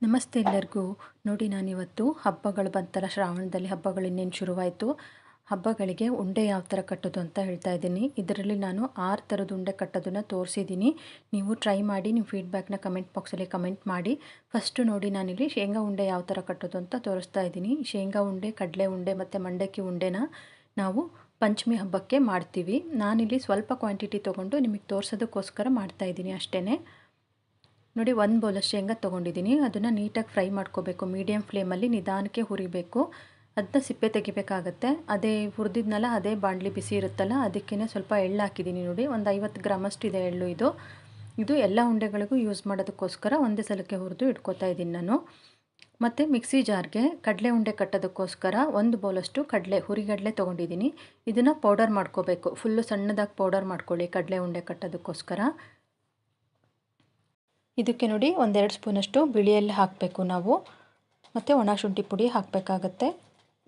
ನಮಸ್ತೆ ಎಲ್ಲರಿಗೂ. ನೋಡಿ, ನಾನಿವತ್ತು ಹಬ್ಬಗಳು ಬಂತಲ್ಲ, ಶ್ರಾವಣದಲ್ಲಿ ಹಬ್ಬಗಳು ಇನ್ನೇನು ಶುರುವಾಯಿತು. ಹಬ್ಬಗಳಿಗೆ ಉಂಡೆ ಯಾವ ಥರ ಕಟ್ಟೋದು ಅಂತ ಹೇಳ್ತಾ ಇದ್ದೀನಿ. ಇದರಲ್ಲಿ ನಾನು 6 ಥರದ ಉಂಡೆ ಕಟ್ಟೋದನ್ನು ತೋರಿಸಿದ್ದೀನಿ. ನೀವು ಟ್ರೈ ಮಾಡಿ ನಿಮ್ಮ ಫೀಡ್ಬ್ಯಾಕ್ನ ಕಮೆಂಟ್ ಬಾಕ್ಸಲ್ಲಿ ಕಮೆಂಟ್ ಮಾಡಿ. ಫಸ್ಟು ನೋಡಿ, ನಾನಿಲ್ಲಿ ಶೇಂಗಾ ಉಂಡೆ ಯಾವ ಥರ ಕಟ್ಟೋದು ಅಂತ ತೋರಿಸ್ತಾ ಇದ್ದೀನಿ. ಶೇಂಗಾ ಉಂಡೆ, ಕಡಲೆ ಉಂಡೆ ಮತ್ತು ಮಂಡಕ್ಕಿ ಉಂಡೆನ ನಾವು ಪಂಚಮಿ ಹಬ್ಬಕ್ಕೆ ಮಾಡ್ತೀವಿ. ನಾನಿಲ್ಲಿ ಸ್ವಲ್ಪ ಕ್ವಾಂಟಿಟಿ ತೊಗೊಂಡು ನಿಮಗೆ ತೋರಿಸೋದಕ್ಕೋಸ್ಕರ ಮಾಡ್ತಾಯಿದ್ದೀನಿ ಅಷ್ಟೇ. ನೋಡಿ, 1 ಬೌಲಷ್ಟು ಶೇಂಗಾ ತೊಗೊಂಡಿದ್ದೀನಿ. ಅದನ್ನು ನೀಟಾಗಿ ಫ್ರೈ ಮಾಡ್ಕೋಬೇಕು. ಮೀಡಿಯಮ್ ಫ್ಲೇಮಲ್ಲಿ ನಿಧಾನಕ್ಕೆ ಹುರಿಬೇಕು. ಅದನ್ನ ಸಿಪ್ಪೆ ತೆಗಿಬೇಕಾಗತ್ತೆ. ಅದೇ ಹುರಿದಿದ್ನಲ್ಲ, ಅದೇ ಬಾಣಲಿ ಬಿಸಿ ಇರುತ್ತಲ್ಲ, ಅದಕ್ಕೇ ಸ್ವಲ್ಪ ಎಳ್ಳು ಹಾಕಿದ್ದೀನಿ. ನೋಡಿ, ಒಂದು 50 ಗ್ರಾಮಷ್ಟು ಇದೆ ಎಳ್ಳು. ಇದು ಎಲ್ಲ ಉಂಡೆಗಳಿಗೂ ಯೂಸ್ ಮಾಡೋದಕ್ಕೋಸ್ಕರ ಒಂದೇ ಸಲಕ್ಕೆ ಹುರಿದು ಇಟ್ಕೋತಾ ಇದ್ದೀನಿ ನಾನು. ಮತ್ತು ಮಿಕ್ಸಿ ಜಾರ್ಗೆ ಕಡಲೆ ಉಂಡೆ ಕಟ್ಟೋದಕ್ಕೋಸ್ಕರ 1 ಬೌಲಷ್ಟು ಹುರಿಗಡಲೆ ತೊಗೊಂಡಿದ್ದೀನಿ. ಇದನ್ನು ಪೌಡರ್ ಮಾಡ್ಕೋಬೇಕು. ಫುಲ್ಲು ಸಣ್ಣದಾಗಿ ಪೌಡರ್ ಮಾಡ್ಕೊಳ್ಳಿ ಕಡಲೆ ಉಂಡೆ ಕಟ್ಟೋದಕ್ಕೋಸ್ಕರ. ಇದಕ್ಕೆ ನೋಡಿ, 1-2 ಸ್ಪೂನಷ್ಟು ಬಿಳಿ ಎಳ್ಳು ಹಾಕಬೇಕು ನಾವು. ಮತ್ತು ಒಣ ಶುಂಠಿ ಪುಡಿ ಹಾಕಬೇಕಾಗತ್ತೆ.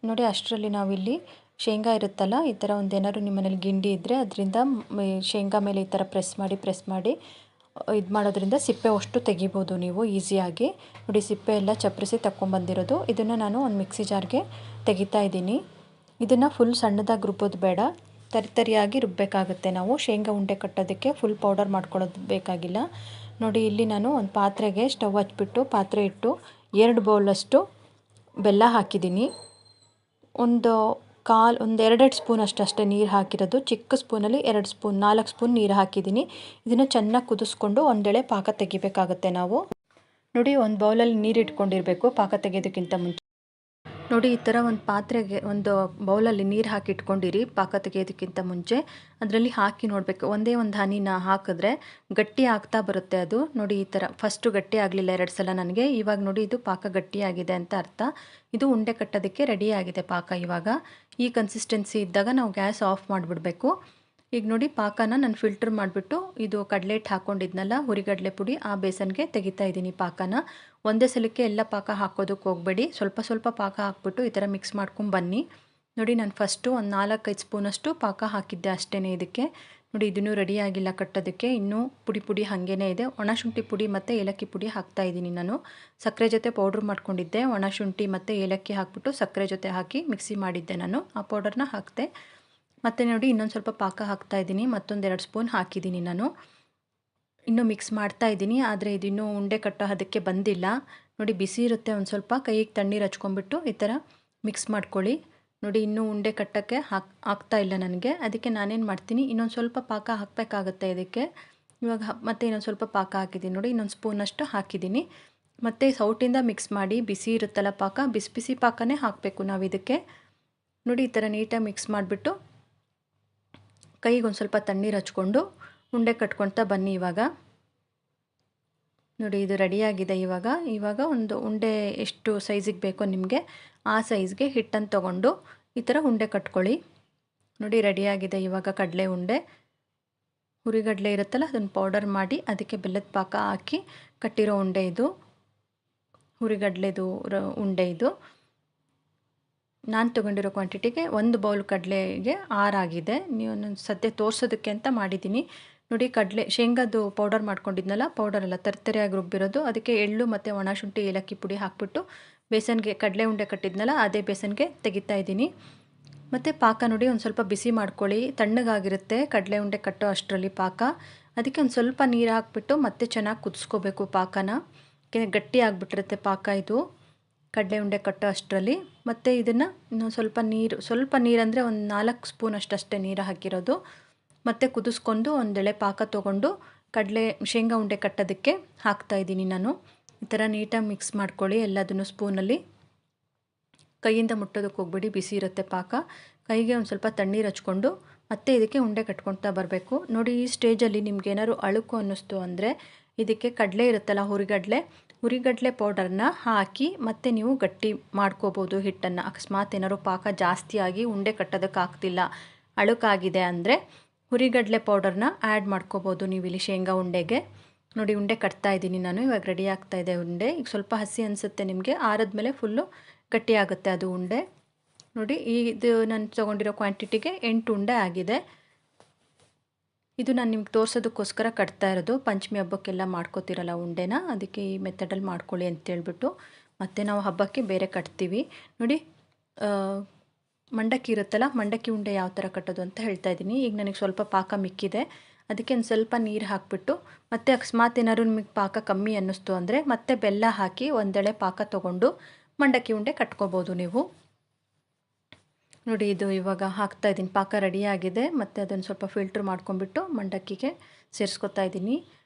ನೋಡಿ, ಅಷ್ಟರಲ್ಲಿ ನಾವಿಲ್ಲಿ ಶೇಂಗಾ ಇರುತ್ತಲ್ಲ, ಈ ಥರ ಏನಾದ್ರು ನಿಮ್ಮ ಮನೇಲಿ ಗಿಂಡಿ ಇದ್ದರೆ ಅದರಿಂದ ಶೇಂಗಾ ಮೇಲೆ ಈ ಥರ ಪ್ರೆಸ್ ಮಾಡಿ ಇದು ಮಾಡೋದ್ರಿಂದ ಸಿಪ್ಪೆ ಅಷ್ಟು ತೆಗಿಬೋದು ನೀವು ಈಸಿಯಾಗಿ. ನೋಡಿ, ಸಿಪ್ಪೆ ಎಲ್ಲ ಚಪ್ಪರಿಸಿ ತಗೊಂಬಂದಿರೋದು. ಇದನ್ನು ನಾನು ಒಂದು ಮಿಕ್ಸಿ ಜಾರ್ಗೆ ತೆಗಿತಾ ಇದ್ದೀನಿ. ಇದನ್ನು ಫುಲ್ ಸಣ್ಣದಾಗಿ ರುಬ್ಬೋದು ಬೇಡ, ತರಿಯಾಗಿ ರುಬ್ಬಬೇಕಾಗುತ್ತೆ. ನಾವು ಶೇಂಗಾ ಉಂಡೆ ಕಟ್ಟೋದಕ್ಕೆ ಫುಲ್ ಪೌಡರ್ ಮಾಡ್ಕೊಳ್ಳೋದು ಬೇಕಾಗಿಲ್ಲ. ನೋಡಿ, ಇಲ್ಲಿ ನಾನು ಒಂದು ಪಾತ್ರೆಗೆ ಸ್ಟವ್ ಹಚ್ಬಿಟ್ಟು ಪಾತ್ರೆ ಇಟ್ಟು 2 ಬೌಲಷ್ಟು ಬೆಲ್ಲ ಹಾಕಿದ್ದೀನಿ. ಒಂದು 2 ಸ್ಪೂನ್ ಅಷ್ಟೇ ನೀರು ಹಾಕಿರೋದು. ಚಿಕ್ಕ ಸ್ಪೂನಲ್ಲಿ 4 ಸ್ಪೂನ್ ನೀರು ಹಾಕಿದ್ದೀನಿ. ಇದನ್ನು ಚೆನ್ನಾಗಿ ಕುದಿಸ್ಕೊಂಡು ಒಂದೆಳೆ ಪಾಕ ತೆಗಿಬೇಕಾಗುತ್ತೆ ನಾವು. ನೋಡಿ, ಒಂದು ಬೌಲಲ್ಲಿ ನೀರು ಇಟ್ಕೊಂಡಿರಬೇಕು ಪಾಕ ತೆಗೆಯೋದಕ್ಕಿಂತ ಮುಂಚೆ. ನೋಡಿ, ಈ ಥರ ಒಂದು ಪಾತ್ರೆಗೆ ಒಂದು ಬೌಲಲ್ಲಿ ನೀರು ಹಾಕಿ ಇಟ್ಕೊಂಡಿರಿ ಪಾಕ ತೆಗೆಯೋದಕ್ಕಿಂತ ಮುಂಚೆ. ಅದರಲ್ಲಿ ಹಾಕಿ ನೋಡಬೇಕು. ಒಂದೇ ಒಂದು ಹನಿನ ಹಾಕಿದ್ರೆ ಗಟ್ಟಿ ಆಗ್ತಾ ಬರುತ್ತೆ ಅದು. ನೋಡಿ, ಈ ಥರ ಫಸ್ಟು ಗಟ್ಟಿ ಆಗಲಿಲ್ಲ 2 ಸಲ ನನಗೆ. ಇವಾಗ ನೋಡಿ, ಇದು ಪಾಕ ಗಟ್ಟಿಯಾಗಿದೆ ಅಂತ ಅರ್ಥ. ಇದು ಉಂಡೆ ಕಟ್ಟೋದಕ್ಕೆ ರೆಡಿಯಾಗಿದೆ ಪಾಕ. ಇವಾಗ ಈ ಕನ್ಸಿಸ್ಟೆನ್ಸಿ ಇದ್ದಾಗ ನಾವು ಗ್ಯಾಸ್ ಆಫ್ ಮಾಡಿಬಿಡಬೇಕು. ಈಗ ನೋಡಿ, ಪಾಕನ ನಾನು ಫಿಲ್ಟರ್ ಮಾಡಿಬಿಟ್ಟು ಇದು ಕಡಲೆ ಹಿಟ್ಟು ಹಾಕ್ಕೊಂಡಿದ್ನಲ್ಲ, ಹುರಿಗಡಲೆ ಪುಡಿ, ಆ ಬೇಸನ್ಗೆ ತೆಗಿತಾ ಇದ್ದೀನಿ ಪಾಕನ. ಒಂದೇ ಸಲಕ್ಕೆ ಎಲ್ಲ ಪಾಕ ಹಾಕೋದಕ್ಕೆ ಹೋಗಬೇಡಿ. ಸ್ವಲ್ಪ ಪಾಕ ಹಾಕ್ಬಿಟ್ಟು ಈ ಥರ ಮಿಕ್ಸ್ ಮಾಡ್ಕೊಂಡು ನೋಡಿ, ನಾನು ಫಸ್ಟು ಒಂದು 4-5 ಸ್ಪೂನಷ್ಟು ಪಾಕ ಹಾಕಿದ್ದೆ ಅಷ್ಟೇ ಇದಕ್ಕೆ. ನೋಡಿ, ಇದನ್ನು ರೆಡಿಯಾಗಿಲ್ಲ ಕಟ್ಟೋದಕ್ಕೆ, ಇನ್ನೂ ಪುಡಿ ಹಾಗೇ ಇದೆ. ಒಣ ಶುಂಠಿ ಪುಡಿ ಮತ್ತು ಏಲಕ್ಕಿ ಪುಡಿ ಹಾಕ್ತಾ ಇದ್ದೀನಿ ನಾನು. ಸಕ್ಕರೆ ಜೊತೆ ಪೌಡ್ರ್ ಮಾಡ್ಕೊಂಡಿದ್ದೆ. ಒಣ ಶುಂಠಿ ಮತ್ತು ಏಲಕ್ಕಿ ಹಾಕ್ಬಿಟ್ಟು ಸಕ್ಕರೆ ಜೊತೆ ಹಾಕಿ ಮಿಕ್ಸಿ ಮಾಡಿದ್ದೆ ನಾನು. ಆ ಪೌಡರ್ನ ಹಾಕಿದೆ. ಮತ್ತು ನೋಡಿ, ಇನ್ನೊಂದು ಸ್ವಲ್ಪ ಪಾಕ ಹಾಕ್ತಾ ಇದ್ದೀನಿ. ಮತ್ತೊಂದು 2 ಸ್ಪೂನ್ ಹಾಕಿದ್ದೀನಿ ನಾನು. ಇನ್ನೂ ಮಿಕ್ಸ್ ಮಾಡ್ತಾ ಇದ್ದೀನಿ. ಆದರೆ ಇದಿನ್ನೂ ಉಂಡೆ ಕಟ್ಟೋ ಅದಕ್ಕೆ ಬಂದಿಲ್ಲ. ನೋಡಿ, ಬಿಸಿ ಇರುತ್ತೆ. ಒಂದು ಸ್ವಲ್ಪ ಕೈಗೆ ತಣ್ಣೀರು ಹಚ್ಕೊಂಡ್ಬಿಟ್ಟು ಈ ಥರ ಮಿಕ್ಸ್ ಮಾಡ್ಕೊಳ್ಳಿ. ನೋಡಿ, ಇನ್ನೂ ಉಂಡೆ ಕಟ್ಟೋಕ್ಕೆ ಆಗ್ತಾ ಇಲ್ಲ ನನಗೆ. ಅದಕ್ಕೆ ನಾನೇನು ಮಾಡ್ತೀನಿ, ಇನ್ನೊಂದು ಸ್ವಲ್ಪ ಪಾಕ ಹಾಕಬೇಕಾಗತ್ತೆ ಇದಕ್ಕೆ. ಇವಾಗ ಮತ್ತೆ ಇನ್ನೊಂದು ಸ್ವಲ್ಪ ಪಾಕ ಹಾಕಿದ್ದೀನಿ. ನೋಡಿ, ಇನ್ನೊಂದು ಸ್ಪೂನಷ್ಟು ಹಾಕಿದ್ದೀನಿ. ಮತ್ತು ಸೌಟಿಂದ ಮಿಕ್ಸ್ ಮಾಡಿ. ಬಿಸಿ ಇರುತ್ತಲ್ಲ ಪಾಕ, ಬಿಸಿ ಪಾಕನೇ ಹಾಕಬೇಕು ನಾವು ಇದಕ್ಕೆ. ನೋಡಿ, ಈ ಥರ ನೀಟಾಗಿ ಮಿಕ್ಸ್ ಮಾಡಿಬಿಟ್ಟು ಕೈಗೆ ಒಂದು ಸ್ವಲ್ಪ ತಣ್ಣೀರು ಹಚ್ಕೊಂಡು ಉಂಡೆ ಕಟ್ಕೊಳ್ತಾ ಬನ್ನಿ. ಇವಾಗ ನೋಡಿ, ಇದು ರೆಡಿಯಾಗಿದೆ. ಇವಾಗ ಒಂದು ಉಂಡೆ ಎಷ್ಟು ಸೈಜಿಗೆ ಬೇಕೋ ನಿಮಗೆ ಆ ಸೈಜ್ಗೆ ಹಿಟ್ಟನ್ನು ತೊಗೊಂಡು ಈ ಥರ ಉಂಡೆ ಕಟ್ಕೊಳ್ಳಿ. ನೋಡಿ, ರೆಡಿಯಾಗಿದೆ ಇವಾಗ ಕಡಲೆ ಉಂಡೆ. ಹುರಿಗಡಲೆ ಇರುತ್ತಲ್ಲ, ಅದನ್ನು ಪೌಡರ್ ಮಾಡಿ ಅದಕ್ಕೆ ಬೆಲ್ಲದ ಪಾಕ ಹಾಕಿ ಕಟ್ಟಿರೋ ಉಂಡೆ ಇದು. ಹುರಿಗಡಲೆದು ಉಂಡೆ ಇದು. ನಾನು ತೊಗೊಂಡಿರೋ ಕ್ವಾಂಟಿಟಿಗೆ 1 ಬೌಲ್ ಕಡಲೆಗೆ 6 ಆಗಿದೆ. ನೀವು ಸದ್ಯ ತೋರಿಸೋದಕ್ಕೆ ಅಂತ ಮಾಡಿದ್ದೀನಿ. ನೋಡಿ, ಶೇಂಗಾದು ಪೌಡರ್ ಮಾಡ್ಕೊಂಡಿದ್ನಲ್ಲ, ಪೌಡರೆಲ್ಲ ತರಿಯಾಗಿ ರುಬ್ಬಿರೋದು. ಅದಕ್ಕೆ ಎಳ್ಳು ಮತ್ತು ಒಣ ಶುಂಠಿ ಏಲಕ್ಕಿ ಪುಡಿ ಹಾಕ್ಬಿಟ್ಟು ಬೇಸನ್ಗೆ ಕಡಲೆ ಉಂಡೆ ಕಟ್ಟಿದ್ನಲ್ಲ, ಅದೇ ಬೇಸನ್ಗೆ ತೆಗಿತಾ ಇದ್ದೀನಿ. ಮತ್ತು ಪಾಕ ನೋಡಿ, ಒಂದು ಸ್ವಲ್ಪ ಬಿಸಿ ಮಾಡ್ಕೊಳ್ಳಿ. ತಣ್ಣಗಾಗಿರುತ್ತೆ ಕಡಲೆ ಉಂಡೆ ಕಟ್ಟೋ ಅಷ್ಟರಲ್ಲಿ ಪಾಕ. ಅದಕ್ಕೆ ಒಂದು ಸ್ವಲ್ಪ ನೀರು ಹಾಕ್ಬಿಟ್ಟು ಮತ್ತೆ ಚೆನ್ನಾಗಿ ಕುದಿಸ್ಕೋಬೇಕು ಪಾಕನ. ಗಟ್ಟಿ ಆಗಿಬಿಟ್ಟಿರುತ್ತೆ ಪಾಕ ಇದು ಕಡಲೆ ಉಂಡೆ ಕಟ್ಟೋ ಅಷ್ಟರಲ್ಲಿ. ಮತ್ತು ಇದನ್ನು ಇನ್ನೊಂದು ಸ್ವಲ್ಪ ನೀರಂದರೆ ಒಂದು 4 ಸ್ಪೂನ್ ಅಷ್ಟೇ ನೀರು ಹಾಕಿರೋದು. ಮತ್ತು ಕುದಿಸ್ಕೊಂಡು ಒಂದೆಳೆ ಪಾಕ ತೊಗೊಂಡು ಶೇಂಗಾ ಉಂಡೆ ಕಟ್ಟೋದಕ್ಕೆ ಹಾಕ್ತಾಯಿದ್ದೀನಿ ನಾನು. ಈ ಥರ ನೀಟಾಗಿ ಮಿಕ್ಸ್ ಮಾಡ್ಕೊಳ್ಳಿ ಎಲ್ಲದನ್ನು ಸ್ಪೂನಲ್ಲಿ. ಕೈಯಿಂದ ಮುಟ್ಟೋದಕ್ಕೆ ಹೋಗ್ಬೇಡಿ, ಬಿಸಿ ಇರುತ್ತೆ ಪಾಕ. ಕೈಗೆ ಒಂದು ಸ್ವಲ್ಪ ತಣ್ಣೀರು ಹಚ್ಕೊಂಡು ಮತ್ತೆ ಇದಕ್ಕೆ ಉಂಡೆ ಕಟ್ಕೊಳ್ತಾ ಬರಬೇಕು. ನೋಡಿ, ಈ ಸ್ಟೇಜಲ್ಲಿ ನಿಮ್ಗೆ ಏನಾದ್ರು ಅಳುಕು ಅನ್ನಿಸ್ತು ಅಂದರೆ ಇದಕ್ಕೆ ಕಡಲೆ ಇರುತ್ತಲ್ಲ, ಹುರಿಗಡಲೆ ಪೌಡರ್ನ ಹಾಕಿ ಮತ್ತೆ ನೀವು ಗಟ್ಟಿ ಮಾಡ್ಕೋಬೋದು ಹಿಟ್ಟನ್ನು. ಅಕಸ್ಮಾತ್ ಏನಾದ್ರು ಪಾಕ ಜಾಸ್ತಿಯಾಗಿ ಉಂಡೆ ಕಟ್ಟೋದಕ್ಕೆ ಆಗ್ತಿಲ್ಲ, ಅಳುಕಾಗಿದೆ ಅಂದರೆ ಹುರಿಗಡಲೆ ಪೌಡರ್ನ ಆ್ಯಡ್ ಮಾಡ್ಕೋಬೋದು ನೀವು ಇಲ್ಲಿ ಶೇಂಗಾ ಉಂಡೆಗೆ. ನೋಡಿ, ಉಂಡೆ ಕಟ್ತಾ ಇದ್ದೀನಿ ನಾನು. ಇವಾಗ ರೆಡಿ ಆಗ್ತಾ ಇದೆ ಉಂಡೆ. ಈಗ ಸ್ವಲ್ಪ ಹಸಿ ಅನಿಸುತ್ತೆ ನಿಮಗೆ, ಆರಿದ್ಮೇಲೆ ಫುಲ್ಲು ಗಟ್ಟಿ ಆಗುತ್ತೆ ಅದು ಉಂಡೆ. ನೋಡಿ, ಇದು ನಾನು ತೊಗೊಂಡಿರೋ ಕ್ವಾಂಟಿಟಿಗೆ 8 ಉಂಡೆ ಆಗಿದೆ. ಇದು ನಾನು ನಿಮ್ಗೆ ತೋರಿಸೋದಕ್ಕೋಸ್ಕರ ಕಟ್ತಾ ಇರೋದು. ಪಂಚಮಿ ಹಬ್ಬಕ್ಕೆಲ್ಲ ಮಾಡ್ಕೋತಿರಲ್ಲ ಉಂಡೆನ, ಅದಕ್ಕೆ ಈ ಮೆಥಡಲ್ಲಿ ಮಾಡ್ಕೊಳ್ಳಿ ಅಂತೇಳ್ಬಿಟ್ಟು. ಮತ್ತು ನಾವು ಹಬ್ಬಕ್ಕೆ ಬೇರೆ ಕಟ್ತೀವಿ ನೋಡಿ. ಮಂಡಕ್ಕಿ ಇರುತ್ತಲ್ಲ, ಮಂಡಕ್ಕಿ ಉಂಡೆ ಯಾವ ಥರ ಕಟ್ಟೋದು ಅಂತ ಹೇಳ್ತಾ ಇದ್ದೀನಿ. ಈಗ ನನಗೆ ಸ್ವಲ್ಪ ಪಾಕ ಮಿಕ್ಕಿದೆ, ಅದಕ್ಕೆ ಒಂದು ಸ್ವಲ್ಪ ನೀರು ಹಾಕಿಬಿಟ್ಟು, ಮತ್ತು ಅಕಸ್ಮಾತ್ ಏನಾದ್ರು ನಿಮಗೆ ಪಾಕ ಕಮ್ಮಿ ಅನ್ನಿಸ್ತು ಅಂದರೆ ಮತ್ತೆ ಬೆಲ್ಲ ಹಾಕಿ ಒಂದೆಳೆ ಪಾಕ ತೊಗೊಂಡು ಮಂಡಕ್ಕಿ ಉಂಡೆ ಕಟ್ಕೋಬೋದು ನೀವು. ನೋಡಿ ಇದು ಇವಾಗ ಹಾಕ್ತಾ ಇದ್ದೀನಿ, ಪಾಕ ರೆಡಿಯಾಗಿದೆ. ಮತ್ತು ಅದನ್ನು ಸ್ವಲ್ಪ ಫಿಲ್ಟ್ರ್ ಮಾಡ್ಕೊಂಬಿಟ್ಟು ಮಂಡಕ್ಕಿಗೆ ಸೇರಿಸ್ಕೊತಾ ಇದ್ದೀನಿ.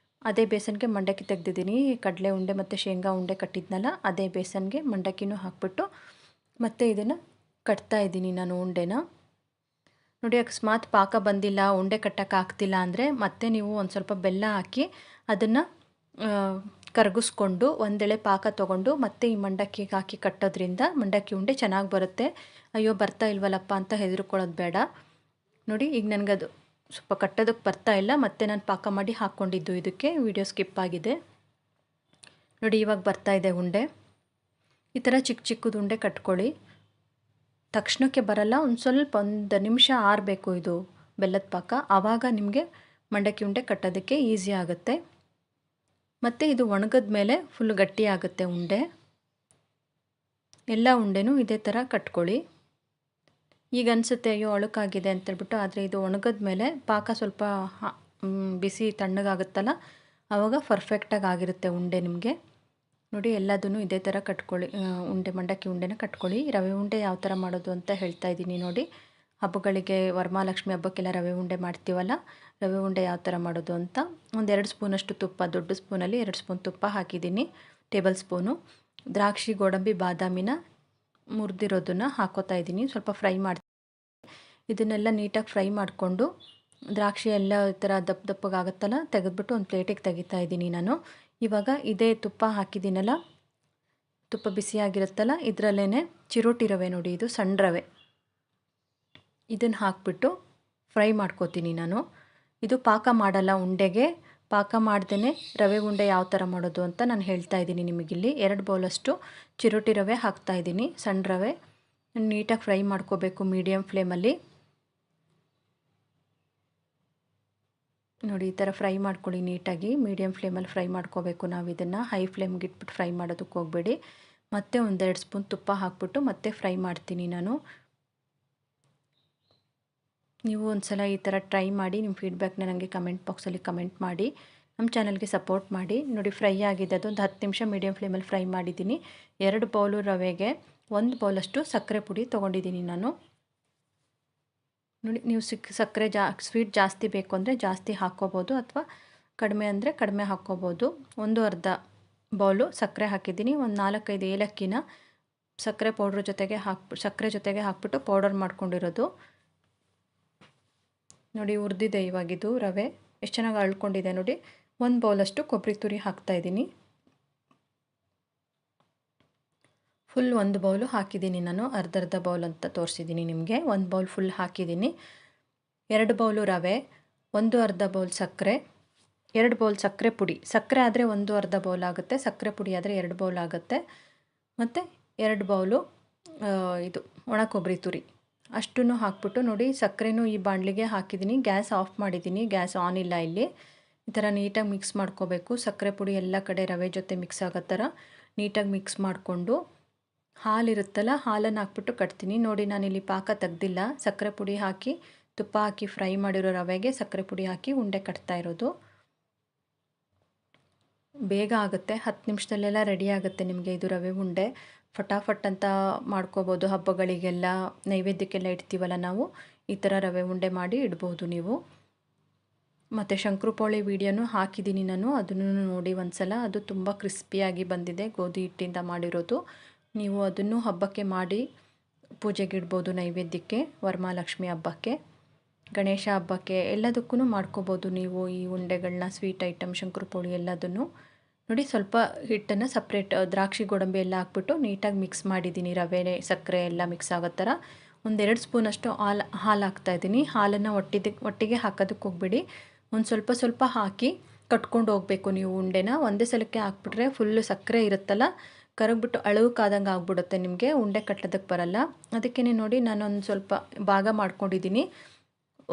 ಅದೇ ಬೇಸನ್ಗೆ ಮಂಡಕ್ಕಿ ತೆಗೆದಿದ್ದೀನಿ, ಕಡಲೆ ಉಂಡೆ ಮತ್ತು ಶೇಂಗಾ ಉಂಡೆ ಕಟ್ಟಿದ್ನಲ್ಲ ಅದೇ ಬೇಸನ್ಗೆ ಮಂಡಕ್ಕಿನೂ ಹಾಕ್ಬಿಟ್ಟು ಮತ್ತು ಇದನ್ನು ಕಟ್ತಾ ಇದ್ದೀನಿ ನಾನು ಉಂಡೆನ. ನೋಡಿ ಅಕಸ್ಮಾತ್ ಪಾಕ ಬಂದಿಲ್ಲ, ಉಂಡೆ ಕಟ್ಟೋಕ್ಕಾಗ್ತಿಲ್ಲ ಅಂದರೆ ಮತ್ತೆ ನೀವು ಒಂದು ಸ್ವಲ್ಪ ಬೆಲ್ಲ ಹಾಕಿ ಅದನ್ನು ಕರಗಿಸ್ಕೊಂಡು ಒಂದೆಳೆ ಪಾಕ ತೊಗೊಂಡು ಮತ್ತೆ ಈ ಮಂಡಕ್ಕಿಗೆ ಹಾಕಿ ಕಟ್ಟೋದ್ರಿಂದ ಮಂಡಕ್ಕಿ ಉಂಡೆ ಚೆನ್ನಾಗಿ ಬರುತ್ತೆ. ಅಯ್ಯೋ ಬರ್ತಾ ಇಲ್ವಲ್ಲಪ್ಪ ಅಂತ ಹೆದರ್ಕೊಳ್ಳೋದು ಬೇಡ. ನೋಡಿ ಈಗ ನನಗದು ಸ್ವಲ್ಪ ಕಟ್ಟೋದಕ್ಕೆ ಬರ್ತಾ ಇಲ್ಲ, ಮತ್ತೆ ನಾನು ಪಾಕ ಮಾಡಿ ಹಾಕ್ಕೊಂಡಿದ್ದು, ಇದಕ್ಕೆ ವಿಡಿಯೋ ಸ್ಕಿಪ್ ಆಗಿದೆ. ನೋಡಿ ಇವಾಗ ಬರ್ತಾ ಇದೆ ಉಂಡೆ. ಈ ಥರ ಚಿಕ್ಕ ಚಿಕ್ಕದು ಉಂಡೆ ಕಟ್ಕೊಳ್ಳಿ. ತಕ್ಷಣಕ್ಕೆ ಬರಲ್ಲ, ಒಂದು ನಿಮಿಷ ಆರಬೇಕು ಇದು ಬೆಲ್ಲದ ಪಾಕ, ಆವಾಗ ನಿಮಗೆ ಮಂಡಕ್ಕಿ ಉಂಡೆ ಕಟ್ಟೋದಕ್ಕೆ ಈಸಿ ಆಗುತ್ತೆ. ಮತ್ತು ಇದು ಒಣಗಿದ ಮೇಲೆ ಫುಲ್ ಗಟ್ಟಿ ಆಗುತ್ತೆ ಉಂಡೆ. ಎಲ್ಲ ಉಂಡೆನೂ ಇದೇ ಥರ ಕಟ್ಕೊಳ್ಳಿ. ಈಗ ಅನಿಸುತ್ತೆ ಅಯ್ಯೋ ಅಳುಕಾಗಿದೆ ಅಂತೇಳ್ಬಿಟ್ಟು, ಆದರೆ ಇದು ಒಣಗಿದ ಮೇಲೆ ಪಾಕ ಸ್ವಲ್ಪ ಬಿಸಿ ತಣ್ಣಗಾಗುತ್ತಲ್ಲ ಆವಾಗ ಪರ್ಫೆಕ್ಟಾಗಿ ಆಗಿರುತ್ತೆ ಉಂಡೆ ನಿಮಗೆ. ನೋಡಿ ಎಲ್ಲದನ್ನು ಇದೇ ಥರ ಕಟ್ಕೊಳ್ಳಿ. ಉಂಡೆ ಮಂಡಕ್ಕಿ ಉಂಡೆನ ಕಟ್ಕೊಳ್ಳಿ. ರವೆ ಉಂಡೆ ಯಾವ ಥರ ಮಾಡೋದು ಅಂತ ಹೇಳ್ತಾ ಇದ್ದೀನಿ ನೋಡಿ. ಹಬ್ಬಗಳಿಗೆ ವರಮಹಾಲಕ್ಷ್ಮಿ ಹಬ್ಬಕ್ಕೆಲ್ಲ ರವೆ ಉಂಡೆ ಮಾಡ್ತೀವಲ್ಲ, ರವೆ ಉಂಡೆ ಯಾವ ಥರ ಮಾಡೋದು ಅಂತ. ಒಂದು 2 ಸ್ಪೂನಷ್ಟು ತುಪ್ಪ, ದೊಡ್ಡ ಸ್ಪೂನಲ್ಲಿ 2 ಸ್ಪೂನ್ ತುಪ್ಪ ಹಾಕಿದ್ದೀನಿ, ಟೇಬಲ್ ಸ್ಪೂನು. ದ್ರಾಕ್ಷಿ ಗೋಡಂಬಿ ಬಾದಾಮಿನ ಮುರಿದಿರೋದನ್ನು ಹಾಕೋತಾ ಇದ್ದೀನಿ, ಸ್ವಲ್ಪ ಫ್ರೈ ಮಾಡ್ತೀನಿ. ಇದನ್ನೆಲ್ಲ ನೀಟಾಗಿ ಫ್ರೈ ಮಾಡಿಕೊಂಡು ದ್ರಾಕ್ಷಿ ಎಲ್ಲ ಈ ಥರ ದಪ್ಪ ದಪ್ಪಗಾಗುತ್ತಲ್ಲ ತೆಗೆದ್ಬಿಟ್ಟು ಒಂದು ಪ್ಲೇಟಿಗೆ ತೆಗಿತಾ ಇದ್ದೀನಿ ನಾನು. ಇವಾಗ ಇದೇ ತುಪ್ಪ ಹಾಕಿದ್ದೀನಲ್ಲ, ತುಪ್ಪ ಬಿಸಿಯಾಗಿರುತ್ತಲ್ಲ ಇದರಲ್ಲೇ ಚಿರೋಟಿ ರವೆ ನೋಡಿ, ಇದು ಸಣ್ಣ ರವೆ, ಇದನ್ನು ಹಾಕ್ಬಿಟ್ಟು ಫ್ರೈ ಮಾಡ್ಕೋತೀನಿ ನಾನು. ಇದು ಪಾಕ ಮಾಡಲ್ಲ ಉಂಡೆಗೆ, ಪಾಕ ಮಾಡ್ದೇ ರವೆ ಉಂಡೆ ಯಾವ ಥರ ಮಾಡೋದು ಅಂತ ನಾನು ಹೇಳ್ತಾ ಇದ್ದೀನಿ ನಿಮಗಿಲ್ಲಿ. 2 ಬೌಲಷ್ಟು ಚಿರೋಟಿ ರವೆ ಹಾಕ್ತಾಯಿದ್ದೀನಿ, ಸಣ್ಣ ರವೆ. ನೀಟಾಗಿ ಫ್ರೈ ಮಾಡ್ಕೋಬೇಕು ಮೀಡಿಯಮ್ ಫ್ಲೇಮಲ್ಲಿ. ನೋಡಿ ಈ ಥರ ಫ್ರೈ ಮಾಡ್ಕೊಳ್ಳಿ ನೀಟಾಗಿ, ಮೀಡಿಯಮ್ ಫ್ಲೇಮಲ್ಲಿ ಫ್ರೈ ಮಾಡ್ಕೋಬೇಕು ನಾವು ಇದನ್ನು. ಹೈ ಫ್ಲೇಮ್ಗೆ ಇಟ್ಬಿಟ್ಟು ಫ್ರೈ ಮಾಡೋದಕ್ಕೆ ಹೋಗಬೇಡಿ. ಮತ್ತೆ ಒಂದು 2 ಸ್ಪೂನ್ ತುಪ್ಪ ಹಾಕ್ಬಿಟ್ಟು ಮತ್ತೆ ಫ್ರೈ ಮಾಡ್ತೀನಿ ನಾನು. ನೀವು ಒಂದು ಸಲ ಈ ಥರ ಟ್ರೈ ಮಾಡಿ, ನಿಮ್ಮ ಫೀಡ್ಬ್ಯಾಕ್ನ ನನಗೆ ಕಮೆಂಟ್ ಬಾಕ್ಸಲ್ಲಿ ಕಮೆಂಟ್ ಮಾಡಿ, ನಮ್ಮ ಚಾನಲ್ಗೆ ಸಪೋರ್ಟ್ ಮಾಡಿ. ನೋಡಿ ಫ್ರೈ ಆಗಿದೆ, ಅದೊಂದು 10 ನಿಮಿಷ ಮೀಡಿಯಮ್ ಫ್ಲೇಮಲ್ಲಿ ಫ್ರೈ ಮಾಡಿದ್ದೀನಿ. 2 ಬೌಲು ರವೆಗೆ 1 ಬೌಲಷ್ಟು ಸಕ್ಕರೆ ಪುಡಿ ತೊಗೊಂಡಿದ್ದೀನಿ ನಾನು. ನೋಡಿ ನೀವು ಸಕ್ಕರೆ ಸ್ವೀಟ್ ಜಾಸ್ತಿ ಬೇಕು ಅಂದರೆ ಜಾಸ್ತಿ ಹಾಕ್ಕೋಬೋದು, ಅಥವಾ ಕಡಿಮೆ ಅಂದರೆ ಕಡಿಮೆ ಹಾಕ್ಕೋಬೋದು. 1/2 ಬೌಲು ಸಕ್ಕರೆ ಹಾಕಿದ್ದೀನಿ. ಒಂದು 4-5 ಏಲಕ್ಕಿನ ಸಕ್ಕರೆ ಪೌಡ್ರ್ ಜೊತೆಗೆ ಸಕ್ಕರೆ ಜೊತೆಗೆ ಹಾಕ್ಬಿಟ್ಟು ಪೌಡರ್ ಮಾಡ್ಕೊಂಡಿರೋದು. ನೋಡಿ ಹುರಿದಿದೆ ಇವಾಗಿದು ರವೆ, ಎಷ್ಟು ಚೆನ್ನಾಗಿ ಅಳ್ಕೊಂಡಿದೆ ನೋಡಿ. 1 ಬೌಲಷ್ಟು ಕೊಬ್ಬರಿ ತುರಿ ಹಾಕ್ತಾಯಿದ್ದೀನಿ. ಫುಲ್ 1 ಬೌಲು ಹಾಕಿದ್ದೀನಿ ನಾನು, ಅರ್ಧ ಬೌಲ್ ಅಂತ ತೋರಿಸಿದ್ದೀನಿ ನಿಮಗೆ. 1 ಬೌಲ್ ಫುಲ್ ಹಾಕಿದ್ದೀನಿ. 2 ಬೌಲು ರವೆ, 1/2 ಬೌಲ್ ಸಕ್ಕರೆ, 2 ಬೌಲ್ ಸಕ್ಕರೆ ಪುಡಿ. ಸಕ್ಕರೆ ಆದರೆ 1/2 ಬೌಲ್ ಆಗುತ್ತೆ, ಸಕ್ಕರೆ ಪುಡಿ ಆದರೆ 2 ಬೌಲ್ ಆಗುತ್ತೆ. ಮತ್ತು 2 ಬೌಲು ಇದು ಒಣ ಕೊಬ್ಬರಿ ತುರಿ ಅಷ್ಟನ್ನು ಹಾಕ್ಬಿಟ್ಟು ನೋಡಿ, ಸಕ್ಕರೆನೂ ಈ ಬಾಣಲಿಗೆ ಹಾಕಿದ್ದೀನಿ. ಗ್ಯಾಸ್ ಆಫ್ ಮಾಡಿದ್ದೀನಿ, ಗ್ಯಾಸ್ ಆನ್ ಇಲ್ಲ ಇಲ್ಲಿ. ಈ ಥರ ನೀಟಾಗಿ ಮಿಕ್ಸ್ ಮಾಡ್ಕೋಬೇಕು. ಸಕ್ಕರೆ ಪುಡಿ ಎಲ್ಲ ಕಡೆ ರವೆ ಜೊತೆ ಮಿಕ್ಸ್ ಆಗೋ ಥರ ನೀಟಾಗಿ ಮಿಕ್ಸ್ ಮಾಡಿಕೊಂಡು, ಹಾಲಿರುತ್ತಲ್ಲ ಹಾಲನ್ನು ಹಾಕ್ಬಿಟ್ಟು ಕಟ್ತೀನಿ. ನೋಡಿ ನಾನಿಲ್ಲಿ ಪಾಕ ತೆಗ್ದಿಲ್ಲ, ಸಕ್ಕರೆ ಪುಡಿ ಹಾಕಿ ತುಪ್ಪ ಹಾಕಿ ಫ್ರೈ ಮಾಡಿರೋ ರವೆಗೆ ಸಕ್ಕರೆ ಪುಡಿ ಹಾಕಿ ಉಂಡೆ ಕಟ್ತಾ ಇರೋದು. ಬೇಗ ಆಗುತ್ತೆ, 10 ನಿಮಿಷದಲ್ಲೆಲ್ಲ ರೆಡಿ ಆಗುತ್ತೆ ನಿಮಗೆ ಇದು ರವೆ ಉಂಡೆ. ಫಟಾಫಟ್ ಅಂತ ಮಾಡ್ಕೋಬೋದು. ಹಬ್ಬಗಳಿಗೆಲ್ಲ ನೈವೇದ್ಯಕ್ಕೆಲ್ಲ ಇಡ್ತೀವಲ್ಲ ನಾವು, ಈ ಥರ ರವೆ ಉಂಡೆ ಮಾಡಿ ಇಡ್ಬೋದು ನೀವು. ಮತ್ತು ಶಂಕರಪೋಳಿ ವೀಡಿಯೋನು ಹಾಕಿದ್ದೀನಿ ನಾನು, ಅದನ್ನು ನೋಡಿ ಒಂದ್ಸಲ. ಅದು ತುಂಬ ಕ್ರಿಸ್ಪಿಯಾಗಿ ಬಂದಿದೆ, ಗೋಧಿ ಹಿಟ್ಟಿಂದ ಮಾಡಿರೋದು. ನೀವು ಅದನ್ನು ಹಬ್ಬಕ್ಕೆ ಮಾಡಿ ಪೂಜೆಗೆ ಇಡ್ಬೋದು, ನೈವೇದ್ಯಕ್ಕೆ, ವರಮಹಾಲಕ್ಷ್ಮಿ ಹಬ್ಬಕ್ಕೆ, ಗಣೇಶ ಹಬ್ಬಕ್ಕೆ ಎಲ್ಲದಕ್ಕೂ ಮಾಡ್ಕೋಬೋದು ನೀವು ಈ ಉಂಡೆಗಳನ್ನ. ಸ್ವೀಟ್ ಐಟಮ್, ಶಂಕರಪೋಳಿ ಎಲ್ಲದನ್ನು ನೋಡಿ. ಸ್ವಲ್ಪ ಹಿಟ್ಟನ್ನು ಸಪ್ರೇಟ್ ದ್ರಾಕ್ಷಿ ಗೋಡಂಬಿ ಎಲ್ಲ ಹಾಕ್ಬಿಟ್ಟು ನೀಟಾಗಿ ಮಿಕ್ಸ್ ಮಾಡಿದ್ದೀನಿ, ರವೆ ಸಕ್ಕರೆ ಎಲ್ಲ ಮಿಕ್ಸ್ ಆಗೋ ಥರ. ಒಂದು 2 ಸ್ಪೂನಷ್ಟು ಹಾಲು ಹಾಕ್ತಾಯಿದ್ದೀನಿ. ಹಾಲನ್ನು ಒಟ್ಟಿಗೆ ಹಾಕೋದಕ್ಕೆ ಹೋಗ್ಬಿಡಿ, ಒಂದು ಸ್ವಲ್ಪ ಹಾಕಿ ಕಟ್ಕೊಂಡು ಹೋಗಬೇಕು ನೀವು ಉಂಡೆನ. ಒಂದೇ ಸಲಕ್ಕೆ ಹಾಕ್ಬಿಟ್ರೆ ಫುಲ್ಲು ಸಕ್ಕರೆ ಇರುತ್ತಲ್ಲ, ಕರಗ್ಬಿಟ್ಟು ಅಳುಕಾದಂಗೆ ಆಗ್ಬಿಡುತ್ತೆ, ನಿಮಗೆ ಉಂಡೆ ಕಟ್ಟೋದಕ್ಕೆ ಬರಲ್ಲ. ಅದಕ್ಕೇ ನೋಡಿ ನಾನೊಂದು ಸ್ವಲ್ಪ ಭಾಗ ಮಾಡ್ಕೊಂಡಿದ್ದೀನಿ.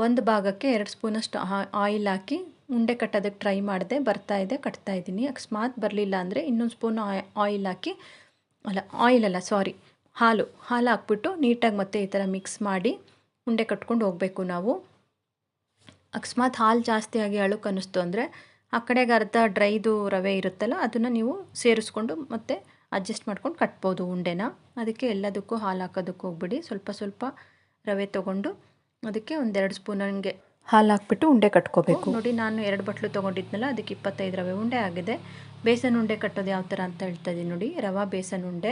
ಒಂದು ಭಾಗಕ್ಕೆ 2 ಸ್ಪೂನಷ್ಟು ಆಯಿಲ್ ಹಾಕಿ ಉಂಡೆ ಕಟ್ಟೋದಕ್ಕೆ ಟ್ರೈ ಮಾಡಿದೆ, ಬರ್ತಾಯಿದೆ, ಕಟ್ತಾಯಿದ್ದೀನಿ. ಅಕಸ್ಮಾತ್ ಬರಲಿಲ್ಲ ಅಂದರೆ ಇನ್ನೊಂದು ಸ್ಪೂನ್ ಆಯಿಲ್ ಹಾಕಿ, ಹಾಲು ಹಾಕ್ಬಿಟ್ಟು ನೀಟಾಗಿ ಮತ್ತೆ ಈ ಥರ ಮಿಕ್ಸ್ ಮಾಡಿ ಉಂಡೆ ಕಟ್ಕೊಂಡು ಹೋಗಬೇಕು ನಾವು. ಅಕಸ್ಮಾತ್ ಹಾಲು ಜಾಸ್ತಿಯಾಗಿ ಅಳುಕು ಅನ್ನಿಸ್ತು ಅಂದರೆ ಆ ಕಡೆಗೆ ಅರ್ಧ ಡ್ರೈದು ರವೆ ಇರುತ್ತಲ್ಲ ಅದನ್ನು ನೀವು ಸೇರಿಸ್ಕೊಂಡು ಮತ್ತೆ ಅಡ್ಜಸ್ಟ್ ಮಾಡ್ಕೊಂಡು ಕಟ್ಬೋದು ಉಂಡೆನ. ಅದಕ್ಕೆ ಎಲ್ಲದಕ್ಕೂ ಹಾಲು ಹಾಕೋದಕ್ಕೆ ಹೋಗ್ಬಿಡಿ. ಸ್ವಲ್ಪ ಸ್ವಲ್ಪ ರವೆ ತೊಗೊಂಡು ಅದಕ್ಕೆ 1-2 ಸ್ಪೂನ್ ಹಂಗೆ ಹಾಲು ಹಾಕ್ಬಿಟ್ಟು ಉಂಡೆ ಕಟ್ಕೋಬೇಕು. ನೋಡಿ, ನಾನು 2 ಬಟ್ಲು ತೊಗೊಂಡಿದ್ನಲ್ಲ ಅದಕ್ಕೆ 25 ರವೆ ಉಂಡೆ ಆಗಿದೆ. ಬೇಸನ್ ಉಂಡೆ ಕಟ್ಟೋದು ಯಾವ ಥರ ಅಂತ ಹೇಳ್ತಾ ಇದ್ದೀನಿ ನೋಡಿ. ರವಾ ಬೇಸನ್ ಉಂಡೆ.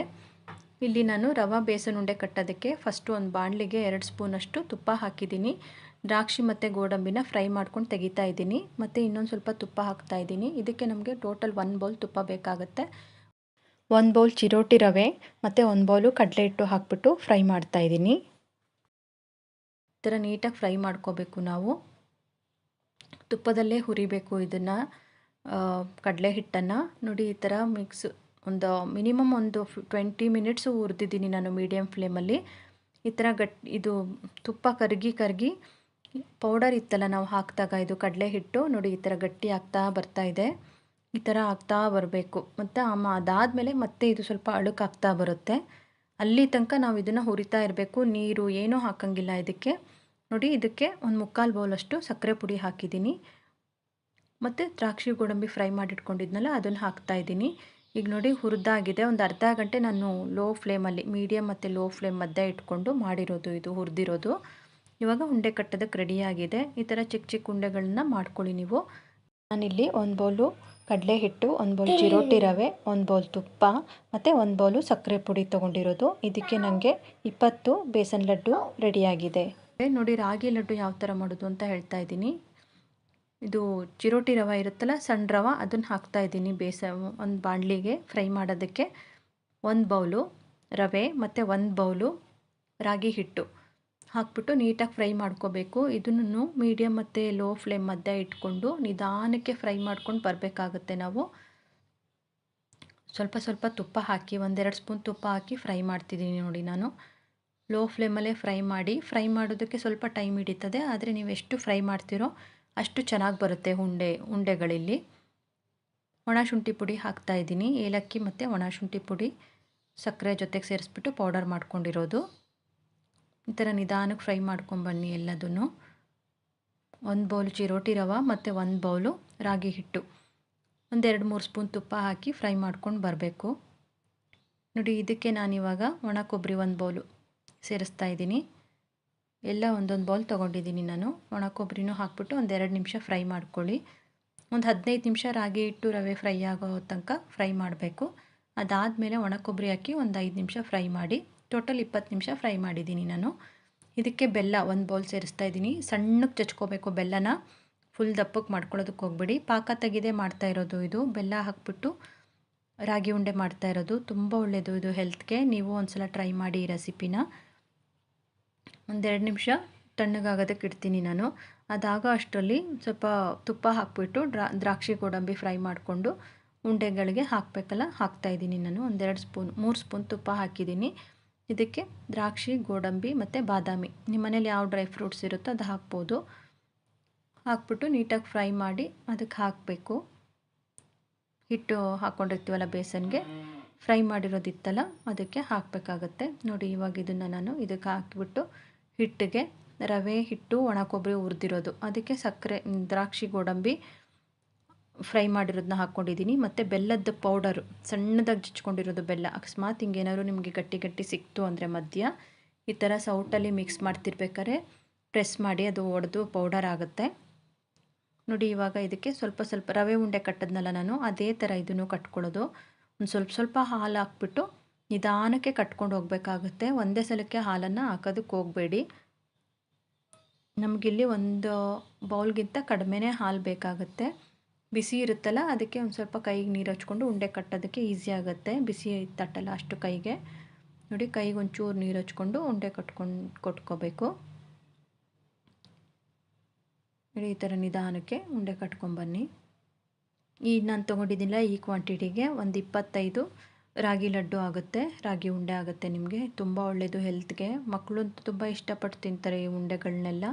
ಇಲ್ಲಿ ನಾನು ರವಾ ಬೇಸನ್ ಉಂಡೆ ಕಟ್ಟೋದಕ್ಕೆ ಫಸ್ಟು ಒಂದು ಬಾಣಲಿಗೆ 2 ಸ್ಪೂನಷ್ಟು ತುಪ್ಪ ಹಾಕಿದ್ದೀನಿ. ದ್ರಾಕ್ಷಿ ಮತ್ತು ಗೋಡಂಬಿನ ಫ್ರೈ ಮಾಡ್ಕೊಂಡು ತೆಗಿತಾ ಇದ್ದೀನಿ. ಮತ್ತು ಇನ್ನೊಂದು ಸ್ವಲ್ಪ ತುಪ್ಪ ಹಾಕ್ತಾ ಇದ್ದೀನಿ. ಇದಕ್ಕೆ ನಮಗೆ ಟೋಟಲ್ 1 ಬೌಲ್ ತುಪ್ಪ ಬೇಕಾಗುತ್ತೆ. 1 ಬೌಲ್ ಚಿರೋಟಿ ರವೆ ಮತ್ತು 1 ಬೌಲು ಕಡಲೆ ಹಿಟ್ಟು ಹಾಕ್ಬಿಟ್ಟು ಫ್ರೈ ಮಾಡ್ತಾ ಇದ್ದೀನಿ. ಈ ಥರ ನೀಟಾಗಿ ಫ್ರೈ ಮಾಡ್ಕೋಬೇಕು ನಾವು. ತುಪ್ಪದಲ್ಲೇ ಹುರಿಬೇಕು ಇದನ್ನು, ಕಡಲೆ ಹಿಟ್ಟನ್ನು. ನೋಡಿ, ಈ ಥರ ಮಿಕ್ಸ್ ಮಿನಿಮಮ್ ಒಂದು 20 ಮಿನಿಟ್ಸು ಹುರಿದಿದ್ದೀನಿ ನಾನು ಮೀಡಿಯಮ್ ಫ್ಲೇಮಲ್ಲಿ. ಈ ಥರ ಇದು ತುಪ್ಪ ಕರಗಿ ಪೌಡರ್ ಇತ್ತಲ್ಲ ನಾವು ಹಾಕಿದಾಗ, ಇದು ಕಡಲೆ ಹಿಟ್ಟು ನೋಡಿ ಈ ಥರ ಗಟ್ಟಿ ಆಗ್ತಾ ಬರ್ತಾ ಇದೆ. ಈ ಥರ ಆಗ್ತಾ ಬರಬೇಕು. ಮತ್ತು ಅದಾದಮೇಲೆ ಮತ್ತೆ ಇದು ಸ್ವಲ್ಪ ಅಳುಕಾಗ್ತಾ ಬರುತ್ತೆ. ಅಲ್ಲಿ ತನಕ ನಾವು ಇದನ್ನು ಹುರಿತಾ ಇರಬೇಕು. ನೀರು ಏನೂ ಹಾಕಂಗಿಲ್ಲ ಇದಕ್ಕೆ. ನೋಡಿ, ಇದಕ್ಕೆ 1/4 ಬೌಲಷ್ಟು ಸಕ್ಕರೆ ಪುಡಿ ಹಾಕಿದ್ದೀನಿ. ಮತ್ತು ದ್ರಾಕ್ಷಿ ಗೋಡಂಬಿ ಫ್ರೈ ಮಾಡಿಟ್ಕೊಂಡಿದ್ನಲ್ಲ ಅದನ್ನು ಹಾಕ್ತಾ ಇದ್ದೀನಿ. ಈಗ ನೋಡಿ, ಹುರಿದಾಗಿದೆ. ಒಂದು ಅರ್ಧ ಗಂಟೆ ನಾನು ಲೋ ಫ್ಲೇಮಲ್ಲಿ, ಮೀಡಿಯಮ್ ಮತ್ತು ಲೋ ಫ್ಲೇಮ್ ಮಧ್ಯೆ ಇಟ್ಕೊಂಡು ಮಾಡಿರೋದು ಇದು ಹುರಿದಿರೋದು. ಇವಾಗ ಉಂಡೆ ಕಟ್ಟೋದಕ್ಕೆ ರೆಡಿಯಾಗಿದೆ. ಈ ಥರ ಚಿಕ್ಕ ಚಿಕ್ಕ ಉಂಡೆಗಳನ್ನ ಮಾಡ್ಕೊಳ್ಳಿ ನೀವು. ನಾನಿಲ್ಲಿ 1 ಬೌಲು ಕಡಲೆ ಹಿಟ್ಟು, 1 ಬೌಲ್ ಚಿರೋಟಿ ರವೆ, 1 ಬೌಲ್ ತುಪ್ಪ ಮತ್ತು 1 ಬೌಲು ಸಕ್ಕರೆ ಪುಡಿ ತೊಗೊಂಡಿರೋದು. ಇದಕ್ಕೆ ನನಗೆ 20 ಬೇಸನ್ ಲಡ್ಡು ರೆಡಿಯಾಗಿದೆ. ನೋಡಿ, ರಾಗಿ ಲಡ್ಡು ಯಾವ ಥರ ಮಾಡೋದು ಅಂತ ಹೇಳ್ತಾ ಇದ್ದೀನಿ. ಇದು ಚಿರೋಟಿ ರವೆ ಇರುತ್ತಲ್ಲ, ಸಣ್ಣ ರವೆ, ಅದನ್ನು ಹಾಕ್ತಾ ಇದ್ದೀನಿ ಒಂದು ಬಾಣಲಿಗೆ ಫ್ರೈ ಮಾಡೋದಕ್ಕೆ. 1 ಬೌಲು ರವೆ ಮತ್ತು 1 ಬೌಲು ರಾಗಿ ಹಿಟ್ಟು ಹಾಕ್ಬಿಟ್ಟು ನೀಟಾಗಿ ಫ್ರೈ ಮಾಡ್ಕೋಬೇಕು. ಇದನ್ನು ಮೀಡಿಯಮ್ ಮತ್ತು ಲೋ ಫ್ಲೇಮ್ ಮಧ್ಯೆ ಇಟ್ಕೊಂಡು ನಿಧಾನಕ್ಕೆ ಫ್ರೈ ಮಾಡ್ಕೊಂಡು ಬರಬೇಕಾಗುತ್ತೆ ನಾವು. ಸ್ವಲ್ಪ ಸ್ವಲ್ಪ ತುಪ್ಪ ಹಾಕಿ, 1-2 ಸ್ಪೂನ್ ತುಪ್ಪ ಹಾಕಿ ಫ್ರೈ ಮಾಡ್ತಿದ್ದೀನಿ ನೋಡಿ ನಾನು. ಲೋ ಫ್ಲೇಮಲ್ಲೇ ಫ್ರೈ ಮಾಡೋದಕ್ಕೆ ಸ್ವಲ್ಪ ಟೈಮ್ ಹಿಡಿತದೆ. ಆದರೆ ನೀವು ಎಷ್ಟು ಫ್ರೈ ಮಾಡ್ತೀರೋ ಅಷ್ಟು ಚೆನ್ನಾಗಿ ಬರುತ್ತೆ ಉಂಡೆಗಳಿಲ್ಲಿ. ಒಣ ಶುಂಠಿ ಪುಡಿ ಹಾಕ್ತಾ ಇದ್ದೀನಿ. ಏಲಕ್ಕಿ ಮತ್ತು ಒಣ ಶುಂಠಿ ಪುಡಿ ಸಕ್ಕರೆ ಜೊತೆಗೆ ಸೇರಿಸ್ಬಿಟ್ಟು ಪೌಡರ್ ಮಾಡ್ಕೊಂಡಿರೋದು. ಈ ಥರ ನಿಧಾನಕ್ಕೆ ಫ್ರೈ ಮಾಡ್ಕೊಂಬನ್ನಿ ಎಲ್ಲದನ್ನು. 1 ಬೌಲ್ ಚಿರೋಟಿ ರವೆ ಮತ್ತು 1 ಬೌಲು ರಾಗಿ ಹಿಟ್ಟು, 1-2-3 ಸ್ಪೂನ್ ತುಪ್ಪ ಹಾಕಿ ಫ್ರೈ ಮಾಡ್ಕೊಂಡು ಬರಬೇಕು. ನೋಡಿ, ಇದಕ್ಕೆ ನಾನಿವಾಗ ಒಣ ಕೊಬ್ಬರಿ 1 ಬೌಲು ಸೇರಿಸ್ತಾ ಇದ್ದೀನಿ. ಎಲ್ಲ 1 ಬೌಲ್ ತೊಗೊಂಡಿದ್ದೀನಿ ನಾನು. ಒಣ ಕೊಬ್ಬರಿನೂ ಹಾಕ್ಬಿಟ್ಟು 1-2 ನಿಮಿಷ ಫ್ರೈ ಮಾಡ್ಕೊಳ್ಳಿ. ಒಂದು 15 ನಿಮಿಷ ರಾಗಿ ಹಿಟ್ಟು ರವೆ ಫ್ರೈ ಆಗೋ ತನಕ ಫ್ರೈ ಮಾಡಬೇಕು. ಅದಾದಮೇಲೆ ಒಣ ಕೊಬ್ಬರಿ ಹಾಕಿ ಒಂದು 5 ನಿಮಿಷ ಫ್ರೈ ಮಾಡಿ, ಟೋಟಲ್ 20 ನಿಮಿಷ ಫ್ರೈ ಮಾಡಿದ್ದೀನಿ ನಾನು. ಇದಕ್ಕೆ ಬೆಲ್ಲ 1 ಬೌಲ್ ಸೇರಿಸ್ತಾ ಇದ್ದೀನಿ. ಸಣ್ಣಕ್ಕೆ ಚಚ್ಕೋಬೇಕು ಬೆಲ್ಲನ, ಫುಲ್ ದಪ್ಪಕ್ಕೆ ಮಾಡ್ಕೊಳ್ಳೋದಕ್ಕೆ ಹೋಗ್ಬಿಡಿ. ಪಾಕ ತೆಗೆದೇ ಮಾಡ್ತಾ ಇರೋದು ಇದು. ಬೆಲ್ಲ ಹಾಕ್ಬಿಟ್ಟು ರಾಗಿ ಉಂಡೆ ಮಾಡ್ತಾ ಇರೋದು. ತುಂಬ ಒಳ್ಳೆಯದು ಇದು ಹೆಲ್ತ್ಗೆ. ನೀವು ಒಂದ್ಸಲ ಟ್ರೈ ಮಾಡಿ ಈ ರೆಸಿಪಿನ. 1-2 ನಿಮಿಷ ತಣ್ಣಗಾಗೋದಕ್ಕೆ ಇಡ್ತೀನಿ ನಾನು. ಅದಾಗ ಅಷ್ಟರಲ್ಲಿ ಸ್ವಲ್ಪ ತುಪ್ಪ ಹಾಕ್ಬಿಟ್ಟು ದ್ರಾಕ್ಷಿ ಗೋಡಂಬಿ ಫ್ರೈ ಮಾಡಿಕೊಂಡು ಉಂಡೆಗಳಿಗೆ ಹಾಕಬೇಕಲ್ಲ, ಹಾಕ್ತಾಯಿದ್ದೀನಿ ನಾನು. 3 ಸ್ಪೂನ್ ತುಪ್ಪ ಹಾಕಿದ್ದೀನಿ. ಇದಕ್ಕೆ ದ್ರಾಕ್ಷಿ ಗೋಡಂಬಿ ಮತ್ತು ಬಾದಾಮಿ, ನಿಮ್ಮ ಮನೇಲಿ ಯಾವ ಡ್ರೈ ಫ್ರೂಟ್ಸ್ ಇರುತ್ತೋ ಅದು ಹಾಕ್ಬೋದು. ಹಾಕ್ಬಿಟ್ಟು ನೀಟಾಗಿ ಫ್ರೈ ಮಾಡಿ ಅದಕ್ಕೆ ಹಾಕಬೇಕು. ಹಿಟ್ಟು ಹಾಕ್ಕೊಂಡಿರ್ತೀವಲ್ಲ ಬೇಸನ್ಗೆ, ಫ್ರೈ ಮಾಡಿರೋದಿತ್ತಲ್ಲ ಅದಕ್ಕೆ ಹಾಕಬೇಕಾಗತ್ತೆ. ನೋಡಿ, ಇವಾಗ ಇದನ್ನು ನಾನು ಇದಕ್ಕೆ ಹಾಕಿಬಿಟ್ಟು ಹಿಟ್ಟಿಗೆ ರವೆ ಹಿಟ್ಟು ಒಣ ಕೊಬ್ಬರಿ ಹುರಿದಿರೋದು, ಅದಕ್ಕೆ ಸಕ್ಕರೆ ದ್ರಾಕ್ಷಿ ಗೋಡಂಬಿ ಫ್ರೈ ಮಾಡಿರೋದನ್ನ ಹಾಕ್ಕೊಂಡಿದ್ದೀನಿ. ಮತ್ತು ಬೆಲ್ಲದ ಪೌಡರು ಸಣ್ಣದಾಗಿ ಜಜ್ಕೊಂಡಿರೋದು ಬೆಲ್ಲ. ಅಕಸ್ಮಾತ್ ಹಿಂಗೇನಾದ್ರು ನಿಮಗೆ ಗಟ್ಟಿ ಗಟ್ಟಿ ಸಿಕ್ತು ಅಂದರೆ ಮಧ್ಯ ಈ ಥರ ಸೌಟಲ್ಲಿ ಮಿಕ್ಸ್ ಮಾಡ್ತಿರ್ಬೇಕಾದ್ರೆ ಪ್ರೆಸ್ ಮಾಡಿ ಅದು ಒಡೆದು ಪೌಡರ್ ಆಗುತ್ತೆ. ನೋಡಿ, ಇವಾಗ ಇದಕ್ಕೆ ಸ್ವಲ್ಪ ಸ್ವಲ್ಪ ರವೆ ಉಂಡೆ ಕಟ್ಟದ್ನಲ್ಲ ನಾನು, ಅದೇ ಥರ ಇದನ್ನು ಕಟ್ಕೊಳ್ಳೋದು. ಒಂದು ಸ್ವಲ್ಪ ಹಾಲು ಹಾಕ್ಬಿಟ್ಟು ನಿಧಾನಕ್ಕೆ ಕಟ್ಕೊಂಡು ಹೋಗಬೇಕಾಗುತ್ತೆ. ಒಂದೇ ಸಲಕ್ಕೆ ಹಾಲನ್ನು ಹಾಕೋದಕ್ಕೆ ಹೋಗಬೇಡಿ. ನಮಗಿಲ್ಲಿ 1 ಬೌಲ್ಗಿಂತ ಕಡಿಮೆನೇ ಹಾಲು ಬೇಕಾಗುತ್ತೆ. ಬಿಸಿ ಇರುತ್ತಲ್ಲ, ಅದಕ್ಕೆ ಒಂದು ಸ್ವಲ್ಪ ಕೈಗೆ ನೀರು ಹಚ್ಕೊಂಡು ಉಂಡೆ ಕಟ್ಟೋದಕ್ಕೆ ಈಸಿ ಆಗುತ್ತೆ. ಬಿಸಿ ತಟ್ಟಲ್ಲ ಅಷ್ಟು ಕೈಗೆ. ನೋಡಿ, ಕೈಗೆ ಒಂಚೂರು ನೀರು ಹಚ್ಕೊಂಡು ಉಂಡೆ ಕೊಟ್ಕೋಬೇಕು. ನೋಡಿ, ಈ ಥರ ನಿಧಾನಕ್ಕೆ ಉಂಡೆ ಕಟ್ಕೊಂಬನ್ನಿ. ನಾನು ತೊಗೊಂಡಿದ್ದಿಲ್ಲ ಈ ಕ್ವಾಂಟಿಟಿಗೆ ಒಂದು 25 ರಾಗಿ ಲಡ್ಡು ಆಗುತ್ತೆ, ರಾಗಿ ಉಂಡೆ ಆಗುತ್ತೆ ನಿಮಗೆ. ತುಂಬ ಒಳ್ಳೆಯದು ಹೆಲ್ತ್ಗೆ. ಮಕ್ಕಳು ತುಂಬ ಇಷ್ಟಪಟ್ಟು ತಿಂತಾರೆ ಈ ಉಂಡೆಗಳನ್ನೆಲ್ಲ.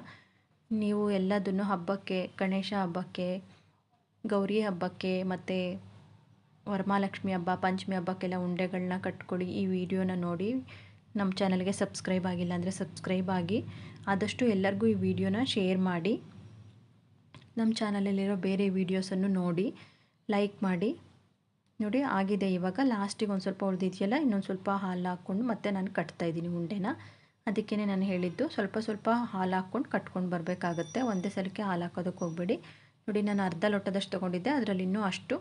ನೀವು ಎಲ್ಲದನ್ನು ಹಬ್ಬಕ್ಕೆ, ಗಣೇಶ ಹಬ್ಬಕ್ಕೆ, ಗೌರಿ ಹಬ್ಬಕ್ಕೆ ಮತ್ತು ವರಮಹಾಲಕ್ಷ್ಮಿ ಹಬ್ಬ, ಪಂಚಮಿ ಹಬ್ಬಕ್ಕೆಲ್ಲ ಉಂಡೆಗಳನ್ನ ಕಟ್ಕೊಳ್ಳಿ. ಈ ವಿಡಿಯೋನ ನೋಡಿ ನಮ್ಮ ಚಾನಲ್ಗೆ ಸಬ್ಸ್ಕ್ರೈಬ್ ಆಗಿಲ್ಲ ಅಂದರೆ ಸಬ್ಸ್ಕ್ರೈಬ್ ಆಗಿ, ಆದಷ್ಟು ಎಲ್ಲರಿಗೂ ಈ ವಿಡಿಯೋನ ಶೇರ್ ಮಾಡಿ. ನಮ್ಮ ಚಾನಲಲ್ಲಿರೋ ಬೇರೆ ವೀಡಿಯೋಸನ್ನು ನೋಡಿ ಲೈಕ್ ಮಾಡಿ. ನೋಡಿ ಆಗಿದೆ. ಇವಾಗ ಲಾಸ್ಟಿಗೆ ಒಂದು ಸ್ವಲ್ಪ ಉಳಿದಿದೆಯಲ್ಲ, ಇನ್ನೊಂದು ಸ್ವಲ್ಪ ಹಾಲು ಹಾಕ್ಕೊಂಡು ಮತ್ತೆ ನಾನು ಕಟ್ತಾಯಿದ್ದೀನಿ ಉಂಡೆನ. ಅದಕ್ಕೇ ನಾನು ಹೇಳಿದ್ದು ಸ್ವಲ್ಪ ಸ್ವಲ್ಪ ಹಾಲು ಹಾಕ್ಕೊಂಡು ಕಟ್ಕೊಂಡು ಬರಬೇಕಾಗತ್ತೆ, ಒಂದೇ ಸಲಕ್ಕೆ ಹಾಲು ಹಾಕೋದಕ್ಕೆ ಹೋಗಬೇಡಿ. ನೋಡಿ ನಾನು ಅರ್ಧ ಲೋಟದಷ್ಟು ತೊಗೊಂಡಿದ್ದೆ, ಅದರಲ್ಲಿ ಇನ್ನೂ ಅಷ್ಟು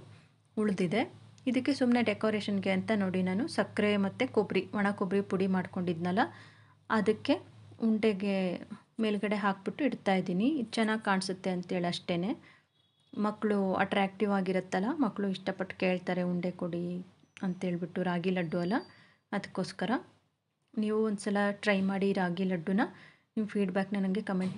ಉಳಿದಿದೆ. ಇದಕ್ಕೆ ಸುಮ್ಮನೆ ಡೆಕೋರೇಷನ್ಗೆ ಅಂತ ನೋಡಿ ನಾನು ಸಕ್ಕರೆ ಮತ್ತು ಕೊಬ್ಬರಿ, ಒಣ ಕೊಬ್ಬರಿ ಪುಡಿ ಮಾಡ್ಕೊಂಡಿದ್ನಲ್ಲ, ಅದಕ್ಕೆ ಉಂಡೆಗೆ ಮೇಲ್ಗಡೆ ಹಾಕ್ಬಿಟ್ಟು ಇಡ್ತಾಯಿದ್ದೀನಿ. ಇದು ಚೆನ್ನಾಗಿ ಕಾಣಿಸುತ್ತೆ ಅಂತೇಳಿ ಅಷ್ಟೇ. ಮಕ್ಕಳು ಅಟ್ರ್ಯಾಕ್ಟಿವ್ ಆಗಿರುತ್ತಲ್ಲ, ಮಕ್ಕಳು ಇಷ್ಟಪಟ್ಟು ಕೇಳ್ತಾರೆ ಉಂಡೆ ಕೊಡಿ ಅಂತೇಳ್ಬಿಟ್ಟು. ರಾಗಿ ಲಡ್ಡು ಅಲ್ಲ, ಅದಕ್ಕೋಸ್ಕರ ನೀವು ಒಂದು ಸಲ ಟ್ರೈ ಮಾಡಿ ರಾಗಿ ಲಡ್ಡುನ. ನಿಮ್ಮ ಫೀಡ್ಬ್ಯಾಕ್ನ ನನಗೆ ಕಮೆಂಟ್ ಬಾಕ್ಸ್